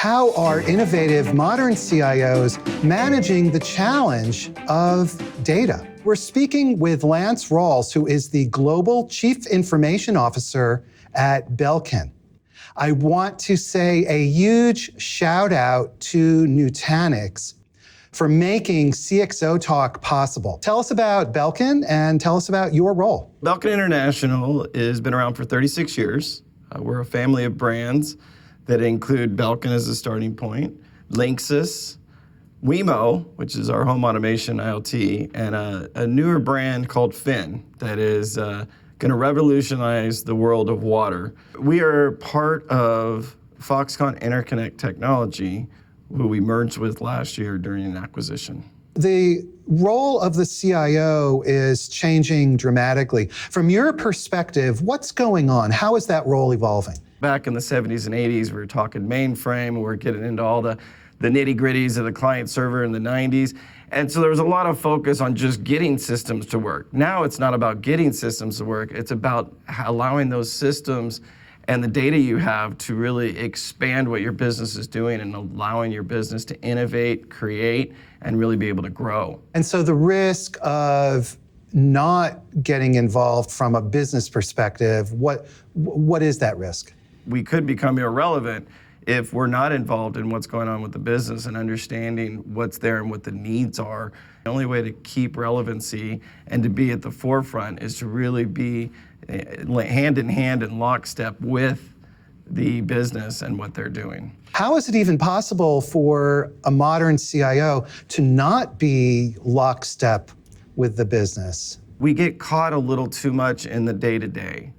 How are innovative modern CIOs managing the challenge of data? We're speaking with Lance Ralls, who is the Global Chief Information Officer at Belkin. I want to say a huge shout out to Nutanix for making CxOTalk possible. Tell us about Belkin and tell us about your role. Belkin International has been around for 36 years. We're a family of brands that include Belkin as a starting point, Linksys, Wemo, which is our home automation IoT, and a newer brand called Fin that is going to revolutionize the world of water. We are part of Foxconn Interconnect Technology, who we merged with last year during an acquisition. The role of the CIO is changing dramatically. From your perspective, what's going on? How is that role evolving? Back in the 70s and 80s, we were talking mainframe, we were getting into all the nitty-gritties of the client server in the 90s. And so there was a lot of focus on just getting systems to work. Now it's not about getting systems to work, it's about allowing those systems and the data you have to really expand what your business is doing and allowing your business to innovate, create, and really be able to grow. And so the risk of not getting involved from a business perspective, what is that risk? We could become irrelevant if we're not involved in what's going on with the business and understanding what's there and what the needs are. The only way to keep relevancy and to be at the forefront is to really be hand in hand and lockstep with the business and what they're doing. How is it even possible for a modern CIO to not be lockstep with the business? We get caught a little too much in the day-to-day.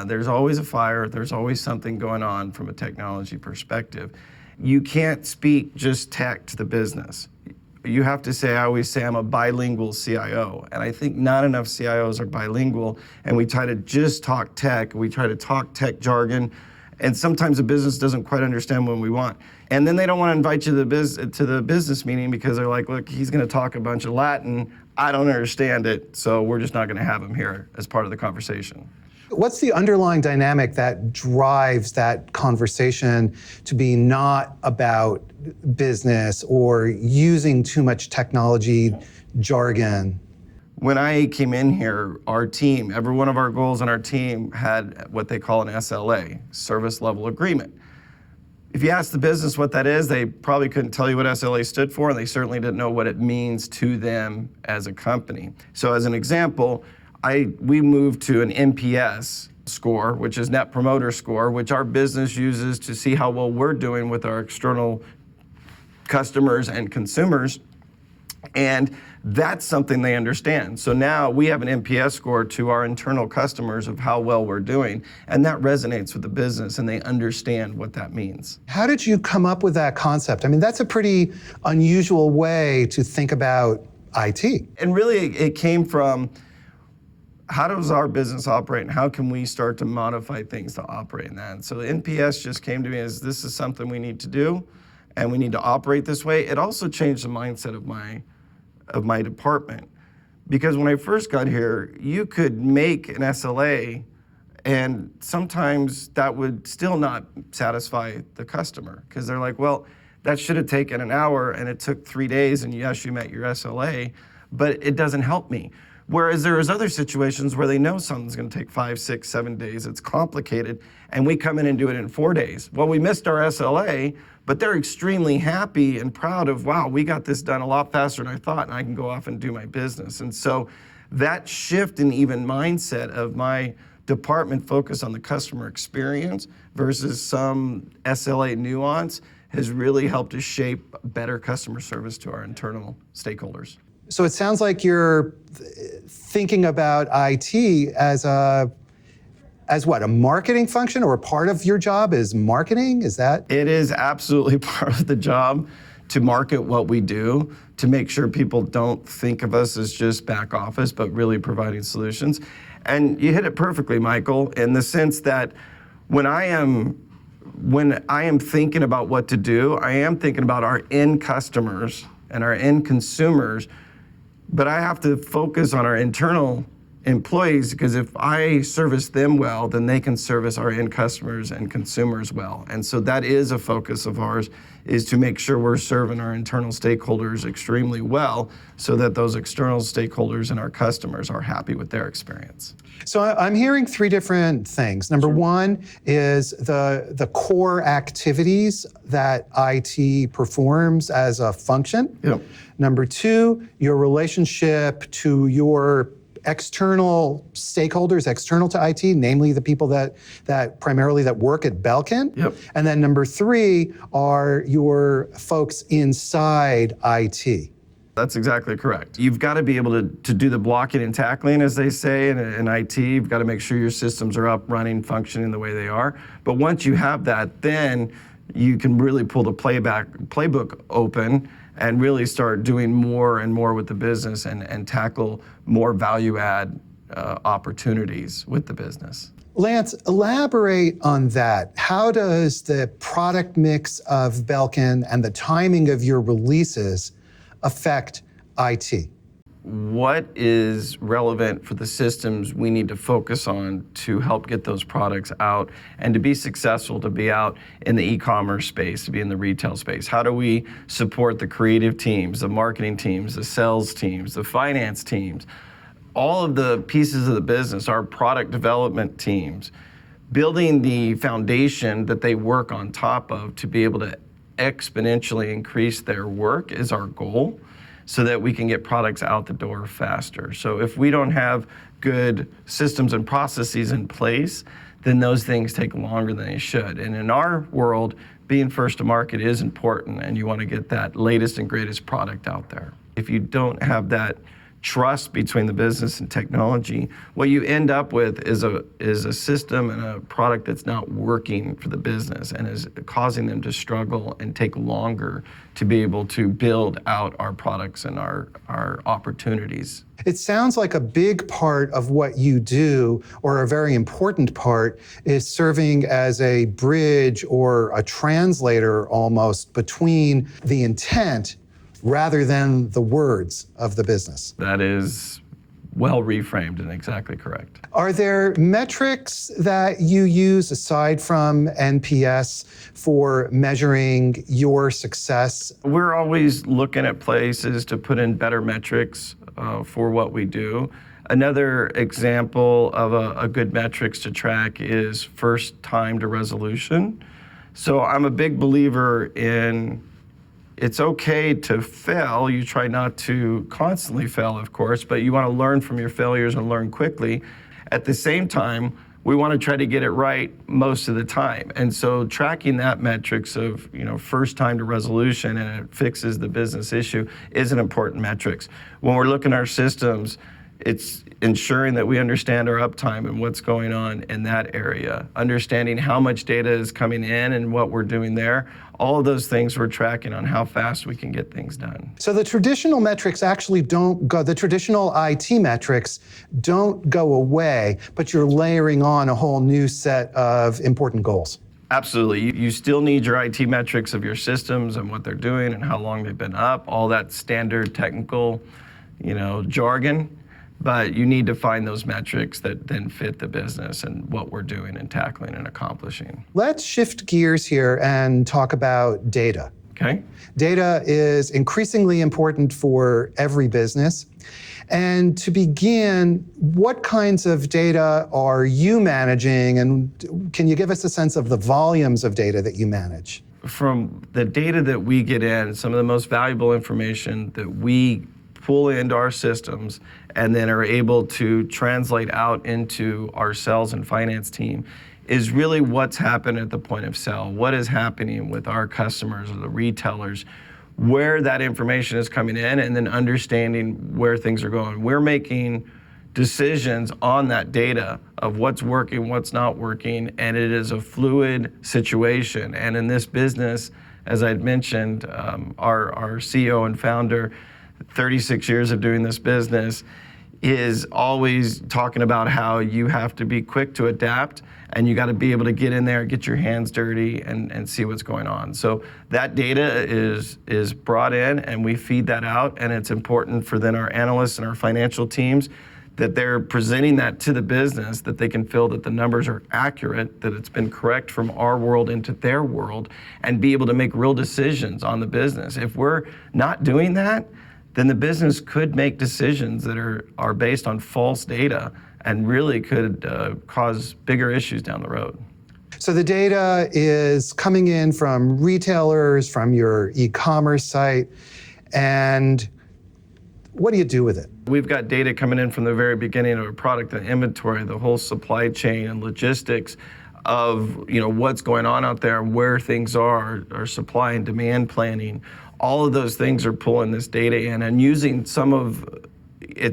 There's always a fire, there's always something going on from a technology perspective. You can't speak just tech to the business. You have to say, I always say I'm a bilingual CIO, and I think not enough CIOs are bilingual, and we try to just talk tech, we try to talk tech jargon, and sometimes the business doesn't quite understand what we want. And then they don't want to invite you to the business meeting because they're like, look, he's going to talk a bunch of Latin, I don't understand it, so we're just not going to have him here as part of the conversation. What's the underlying dynamic that drives that conversation to be not about business or using too much technology jargon? When I came in here, our team, every one of our goals on our team had what they call an SLA, service level agreement. If you ask the business what that is, they probably couldn't tell you what SLA stood for, and they certainly didn't know what it means to them as a company. So as an example, we moved to an NPS score, which is Net Promoter Score, which our business uses to see how well we're doing with our external customers and consumers. And that's something they understand. So now we have an NPS score to our internal customers of how well we're doing, and that resonates with the business, and they understand what that means. How did you come up with that concept? I mean, that's a pretty unusual way to think about IT. And really, it came from, how does our business operate and how can we start to modify things to operate in that? And so the NPS just came to me as, this is something we need to do and we need to operate this way. It also changed the mindset of my department, because when I first got here, you could make an SLA and sometimes that would still not satisfy the customer because they're like, well, that should have taken an hour and it took 3 days and yes, you met your SLA, but it doesn't help me. Whereas there is other situations where they know something's going to take 5, 6, 7 days, it's complicated, and we come in and do it in 4 days. Well, we missed our SLA, but they're extremely happy and proud of, wow, we got this done a lot faster than I thought, and I can go off and do my business. And so that shift in even mindset of my department focus on the customer experience versus some SLA nuance has really helped us shape better customer service to our internal stakeholders. So it sounds like you're thinking about IT as what, a marketing function, or a part of your job is marketing? Is that? It is absolutely part of the job to market what we do, to make sure people don't think of us as just back office, but really providing solutions. And you hit it perfectly, Michael, in the sense that when I am thinking about what to do, I am thinking about our end customers and our end consumers, but I have to focus on our internal employees, because if I service them well, then they can service our end customers and consumers well. And so that is a focus of ours, is to make sure we're serving our internal stakeholders extremely well so that those external stakeholders and our customers are happy with their experience. So I'm hearing three different things. Number one is the core activities that IT performs as a function. Yep. Number two, your relationship to your external stakeholders, external to IT, namely the people that primarily that work at Belkin. Yep. And then number three are your folks inside IT. That's exactly correct. You've got to be able to do the blocking and tackling, as they say in IT. You've got to make sure your systems are up, running, functioning the way they are. But once you have that, then you can really pull the playbook open and really start doing more and more with the business and tackle more value-add opportunities with the business. Lance, elaborate on that. How does the product mix of Belkin and the timing of your releases affect IT? What is relevant for the systems we need to focus on to help get those products out and to be successful, to be out in the e-commerce space, to be in the retail space? How do we support the creative teams, the marketing teams, the sales teams, the finance teams, all of the pieces of the business, our product development teams, building the foundation that they work on top of to be able to exponentially increase their work is our goal, so that we can get products out the door faster. So if we don't have good systems and processes in place, then those things take longer than they should. And in our world, being first to market is important, and you want to get that latest and greatest product out there. If you don't have that trust between the business and technology, what you end up with is a system and a product that's not working for the business and is causing them to struggle and take longer to be able to build out our products and our opportunities. It sounds like a big part of what you do, or a very important part, is serving as a bridge or a translator almost between the intent rather than the words of the business. That is well reframed and exactly correct. Are there metrics that you use aside from NPS for measuring your success? We're always looking at places to put in better metrics for what we do. Another example of a good metrics to track is first time to resolution. So I'm a big believer in it's okay to fail. You try not to constantly fail, of course, but you want to learn from your failures and learn quickly. At the same time, we want to try to get it right most of the time. And so tracking that metrics of, first time to resolution and it fixes the business issue is an important metrics. When we're looking at our systems, it's ensuring that we understand our uptime and what's going on in that area, understanding how much data is coming in and what we're doing there. All of those things we're tracking on how fast we can get things done. So the traditional metrics actually don't go, the traditional IT metrics don't go away, but you're layering on a whole new set of important goals. Absolutely. You still need your IT metrics of your systems and what they're doing and how long they've been up, all that standard technical, jargon. But you need to find those metrics that then fit the business and what we're doing and tackling and accomplishing. Let's shift gears here and talk about data. Okay. Data is increasingly important for every business. And to begin, what kinds of data are you managing, and can you give us a sense of the volumes of data that you manage? From the data that we get in, some of the most valuable information that we pull into our systems and then are able to translate out into our sales and finance team is really what's happened at the point of sale. What is happening with our customers or the retailers, where that information is coming in, and then understanding where things are going. We're making decisions on that data of what's working, what's not working, and it is a fluid situation. And in this business, as I'd mentioned, our CEO and founder, 36 years of doing this business, is always talking about how you have to be quick to adapt and you got to be able to get in there, get your hands dirty and see what's going on. So that data is brought in and we feed that out, and it's important for then our analysts and our financial teams that they're presenting that to the business, that they can feel that the numbers are accurate, that it's been correct from our world into their world, and be able to make real decisions on the business. If we're not doing that, then the business could make decisions that are based on false data and really could cause bigger issues down the road. So the data is coming in from retailers, from your e-commerce site, and what do you do with it? We've got data coming in from the very beginning of a product and inventory, the whole supply chain and logistics of what's going on out there, where things are, our supply and demand planning. All of those things are pulling this data in and using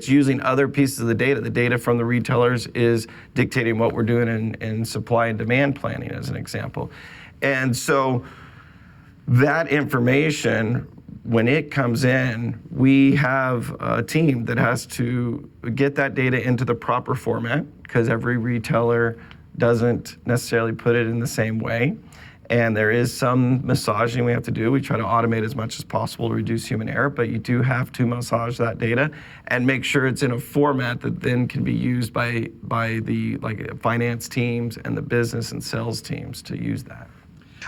using other pieces of the data. The data from the retailers is dictating what we're doing in supply and demand planning, as an example. And so that information, when it comes in, we have a team that has to get that data into the proper format, because every retailer doesn't necessarily put it in the same way. And there is some massaging we have to do. We try to automate as much as possible to reduce human error, but you do have to massage that data and make sure it's in a format that then can be used by the finance teams and the business and sales teams to use that.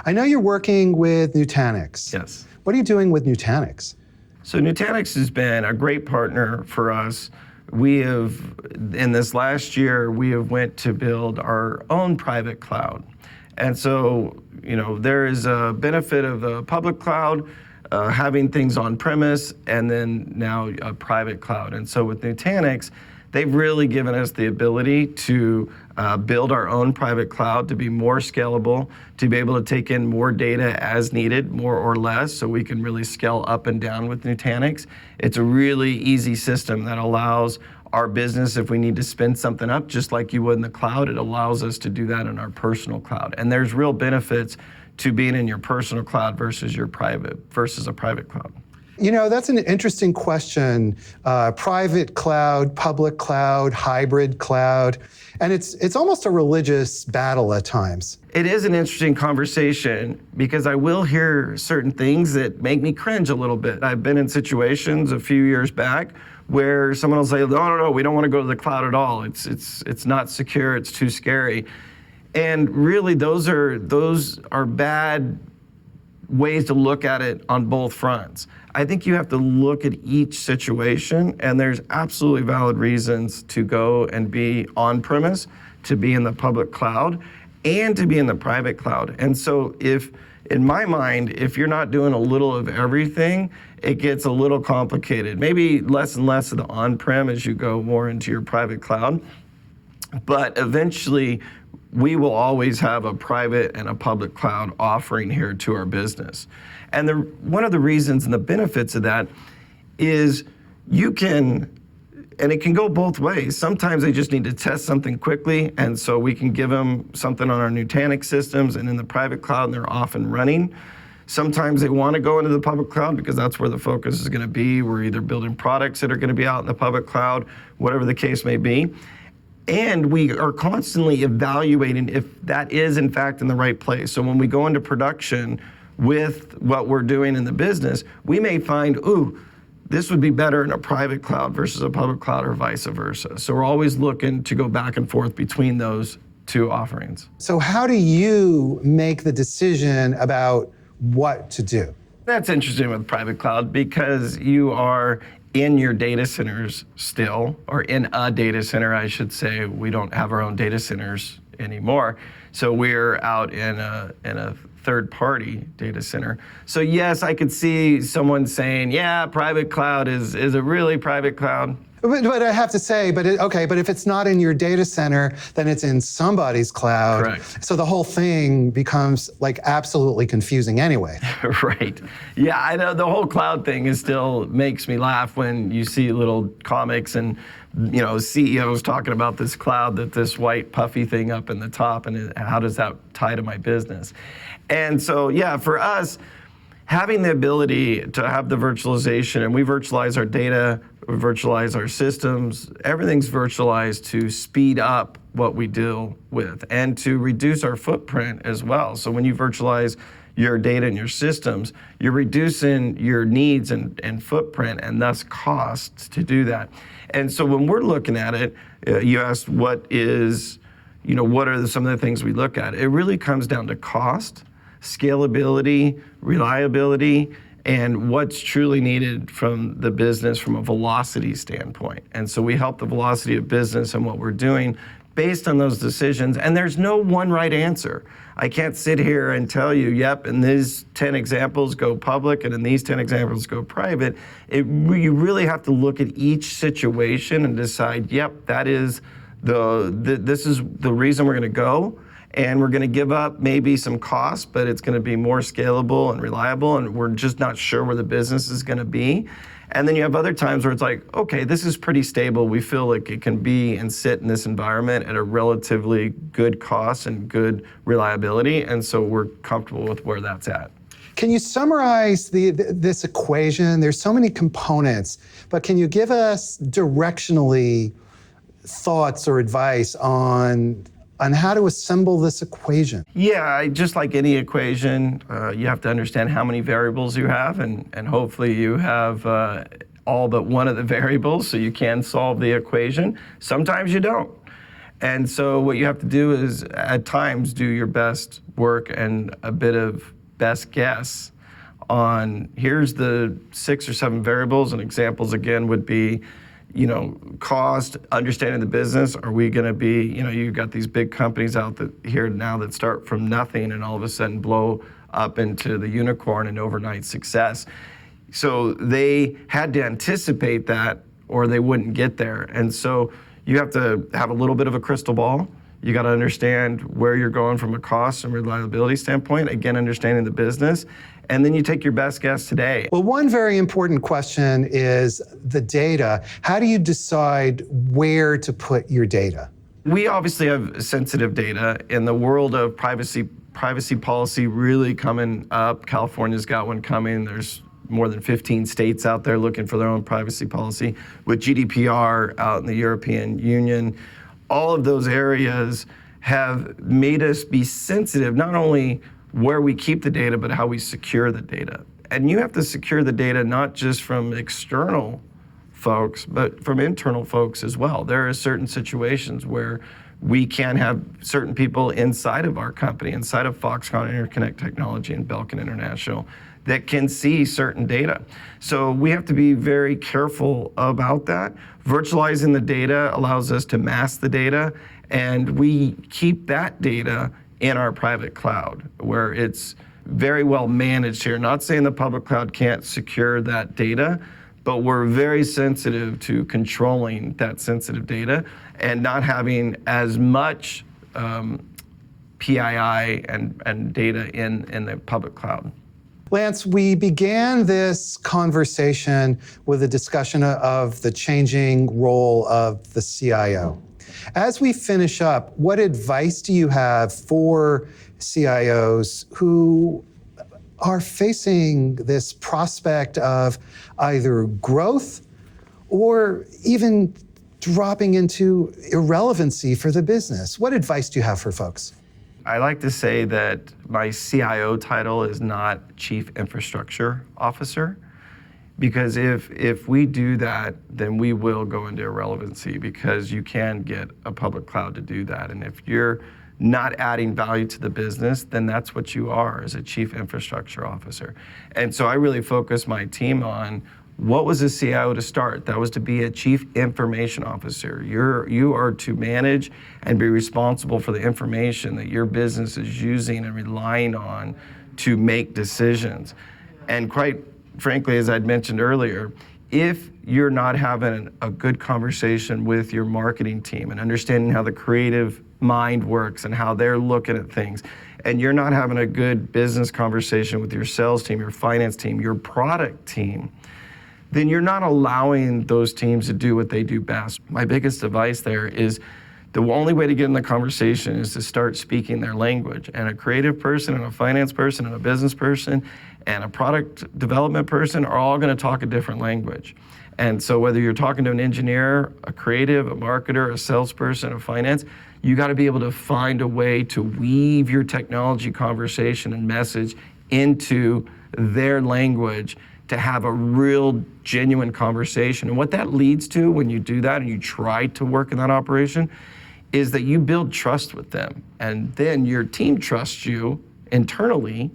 I know you're working with Nutanix. Yes. What are you doing with Nutanix? So Nutanix has been a great partner for us. We have, in this last year, we have went to build our own private cloud. And so, there is a benefit of the public cloud, having things on premise, and then now a private cloud. And so with Nutanix, they've really given us the ability to build our own private cloud, to be more scalable, to be able to take in more data as needed, more or less, so we can really scale up and down with Nutanix. It's a really easy system that allows our business, if we need to spin something up, just like you would in the cloud, it allows us to do that in our personal cloud. And there's real benefits to being in your personal cloud versus a private cloud. That's an interesting question. Private cloud, public cloud, hybrid cloud, and it's almost a religious battle at times. It is an interesting conversation because I will hear certain things that make me cringe a little bit. I've been in situations a few years back where someone will say, no, we don't want to go to the cloud at all. It's not secure, it's too scary. And really those are bad ways to look at it on both fronts. I think you have to look at each situation, and there's absolutely valid reasons to go and be on premise, to be in the public cloud, and to be in the private cloud. And so in my mind, if you're not doing a little of everything, it gets a little complicated. Maybe less and less of the on-prem as you go more into your private cloud. But eventually, we will always have a private and a public cloud offering here to our business. And one of the reasons and the benefits of that is and it can go both ways. Sometimes they just need to test something quickly, and so we can give them something on our Nutanix systems and in the private cloud, and they're off and running. Sometimes they want to go into the public cloud because that's where the focus is going to be. We're either building products that are going to be out in the public cloud, whatever the case may be. And we are constantly evaluating if that is in fact in the right place. So when we go into production with what we're doing in the business, we may find, this would be better in a private cloud versus a public cloud or vice versa. So we're always looking to go back and forth between those two offerings. So how do you make the decision about what to do? That's interesting with private cloud because you are in your data centers still, or in a data center, I should say. We don't have our own data centers anymore. So we're out in a third-party data center. So yes, I could see someone saying, yeah, private cloud, is it really private cloud? But I have to say, but if it's not in your data center, then it's in somebody's cloud. Correct. So the whole thing becomes absolutely confusing anyway. Right. Yeah, I know the whole cloud thing still makes me laugh when you see little comics and CEOs talking about this cloud, this white puffy thing up in the top, and how does that tie to my business? And so, yeah, for us, having the ability to have the virtualization, and we virtualize our data, we virtualize our systems, everything's virtualized to speed up what we deal with and to reduce our footprint as well. So when you virtualize your data and your systems, you're reducing your needs and footprint and thus costs to do that. And so when we're looking at it, you asked what are some of the things we look at? It really comes down to cost, scalability, reliability, and what's truly needed from the business from a velocity standpoint. And so we help the velocity of business and what we're doing based on those decisions. And there's no one right answer. I can't sit here and tell you, yep, in these 10 examples go public and in these 10 examples go private. You really have to look at each situation and decide, yep, this is the reason we're gonna go. And we're going to give up maybe some costs, but it's going to be more scalable and reliable, and we're just not sure where the business is going to be. And then you have other times where it's like, okay, this is pretty stable. We feel like it can be and sit in this environment at a relatively good cost and good reliability, and so we're comfortable with where that's at. Can you summarize this equation? There's so many components, but can you give us directionally thoughts or advice on how to assemble this equation? Yeah, just like any equation, you have to understand how many variables you have, and hopefully you have all but one of the variables so you can solve the equation. Sometimes you don't. And so what you have to do is at times do your best work and a bit of best guess on here's the 6 or 7 variables, and examples again would be cost, understanding the business. Are we going to be, you've got these big companies out here now that start from nothing and all of a sudden blow up into the unicorn and overnight success. So they had to anticipate that or they wouldn't get there. And so you have to have a little bit of a crystal ball. You got to understand where you're going from a cost and reliability standpoint, again, understanding the business. And then you take your best guess today. Well, one very important question is the data. How do you decide where to put your data? We obviously have sensitive data in the world of privacy policy really coming up. California's got one coming. There's more than 15 states out there looking for their own privacy policy. With GDPR out in the European Union, all of those areas have made us be sensitive, not only where we keep the data, but how we secure the data. And you have to secure the data not just from external folks, but from internal folks as well. There are certain situations where we can have certain people inside of our company, inside of Foxconn Interconnect Technology and Belkin International, that can see certain data. So we have to be very careful about that. Virtualizing the data allows us to mask the data, and we keep that data in our private cloud, where it's very well managed here. Not saying the public cloud can't secure that data, but we're very sensitive to controlling that sensitive data and not having as much PII and data in the public cloud. Lance, we began this conversation with a discussion of the changing role of the CIO. As we finish up, what advice do you have for CIOs who are facing this prospect of either growth or even dropping into irrelevancy for the business? What advice do you have for folks? I like to say that my CIO title is not Chief Infrastructure Officer, because if we do that, then we will go into irrelevancy, because you can get a public cloud to do that. And if you're not adding value to the business, then that's what you are as a Chief Infrastructure Officer. And so I really focus my team on what was a CIO to start? That was to be a Chief Information Officer. You are to manage and be responsible for the information that your business is using and relying on to make decisions. And quite frankly, as I'd mentioned earlier, if you're not having a good conversation with your marketing team and understanding how the creative mind works and how they're looking at things, and you're not having a good business conversation with your sales team, your finance team, your product team, then you're not allowing those teams to do what they do best. My biggest advice there is the only way to get in the conversation is to start speaking their language. And a creative person and a finance person and a business person and a product development person are all going to talk a different language. And so whether you're talking to an engineer, a creative, a marketer, a salesperson, a finance, you got to be able to find a way to weave your technology conversation and message into their language to have a real genuine conversation. And what that leads to when you do that and you try to work in that operation is that you build trust with them. And then your team trusts you internally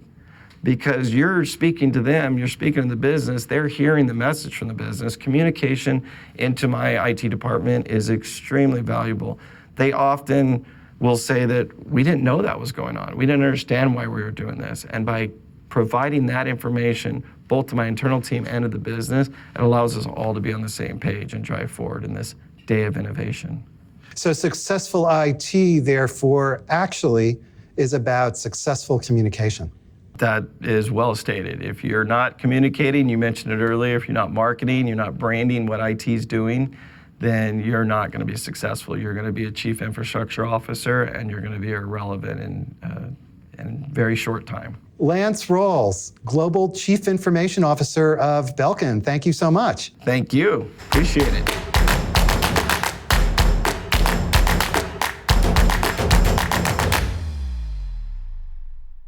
because you're speaking to them, you're speaking to the business, they're hearing the message from the business. Communication into my IT department is extremely valuable. They often will say that we didn't know that was going on. We didn't understand why we were doing this. And by providing that information both to my internal team and to the business, it allows us all to be on the same page and drive forward in this day of innovation. So successful IT, therefore, actually is about successful communication. That is well stated. If you're not communicating, you mentioned it earlier, if you're not marketing, you're not branding what IT is doing, then you're not going to be successful. You're going to be a chief infrastructure officer, and you're going to be irrelevant in very short time. Lance Ralls, Global Chief Information Officer of Belkin. Thank you so much. Thank you. Appreciate it.